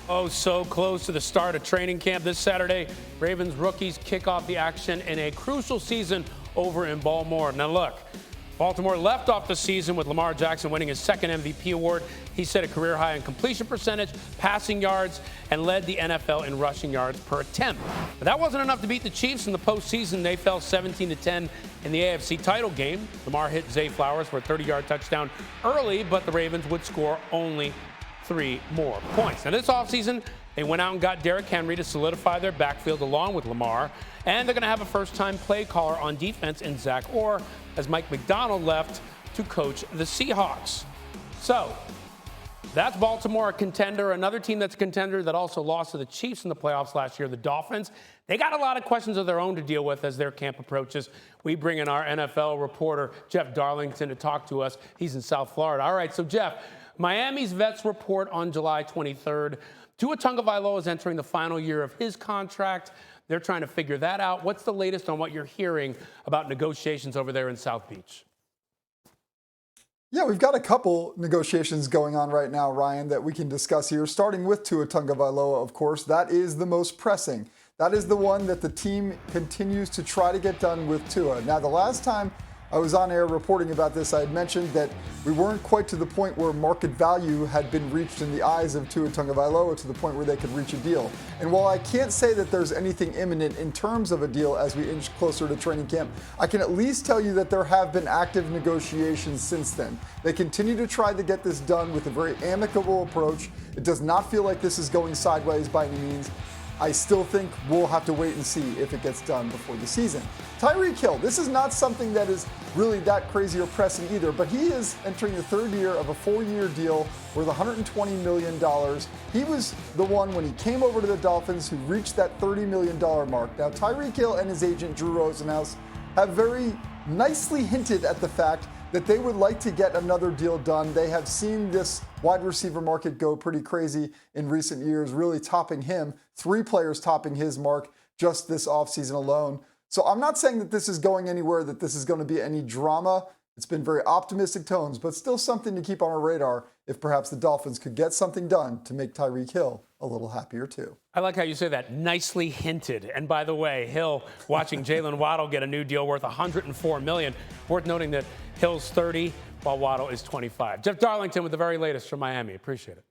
Oh, so close to the start of training camp this Saturday. Ravens rookies kick off the action in a crucial season over in Baltimore. Now look, Baltimore left off the season with Lamar Jackson winning his second MVP award. He set a career high in completion percentage, passing yards, and led the NFL in rushing yards per attempt. But that wasn't enough to beat the Chiefs in the postseason. They fell 17-10 in the AFC title game. Lamar hit Zay Flowers for a 30-yard touchdown early, but the Ravens would score only 3 more points. Now this offseason, they went out and got Derrick Henry to solidify their backfield along with Lamar, and they're going to have a first-time play caller on defense in Zach Orr as Mike McDonald left to coach the Seahawks. So that's Baltimore, a contender. Another team that's a contender that also lost to the Chiefs in the playoffs last year, the Dolphins. They got a lot of questions of their own to deal with as their camp approaches. We bring in our NFL reporter, Jeff Darlington, to talk to us. He's in South Florida. All right, so Jeff, Miami's vets report on July 23rd. Tua Tagovailoa is entering the final year of his contract. They're trying to figure that out. What's the latest on what you're hearing about negotiations over there in South Beach? Yeah, we've got a couple negotiations going on right now, Ryan, that we can discuss here, starting with Tua Tagovailoa, of course. That is the most pressing. That is the one that the team continues to try to get done with Tua. Now, the last time I was on air reporting about this, I had mentioned that we weren't quite to the point where market value had been reached in the eyes of Tua Tagovailoa to the point where they could reach a deal. And while I can't say that there's anything imminent in terms of a deal as we inch closer to training camp, I can at least tell you that there have been active negotiations since then. They continue to try to get this done with a very amicable approach. It does not feel like this is going sideways by any means. I still think we'll have to wait and see if it gets done before the season. Tyreek Hill, this is not something that is really that crazy or pressing either, but he is entering the 3rd year of a 4-year deal worth $120 million. He was the one when he came over to the Dolphins who reached that $30 million mark. Now, Tyreek Hill and his agent, Drew Rosenhaus, have very nicely hinted at the fact that they would like to get another deal done. They have seen this wide receiver market go pretty crazy in recent years, really topping him. 3 players topping his mark just this offseason alone. So I'm not saying that this is going anywhere, that this is going to be any drama. It's been very optimistic tones, but still something to keep on our radar if perhaps the Dolphins could get something done to make Tyreek Hill a little happier too. I like how you say that, nicely hinted. And by the way, Hill watching Jalen Waddle get a new deal worth $104 million. Worth noting that Hill's 30 while Waddle is 25. Jeff Darlington with the very latest from Miami. Appreciate it.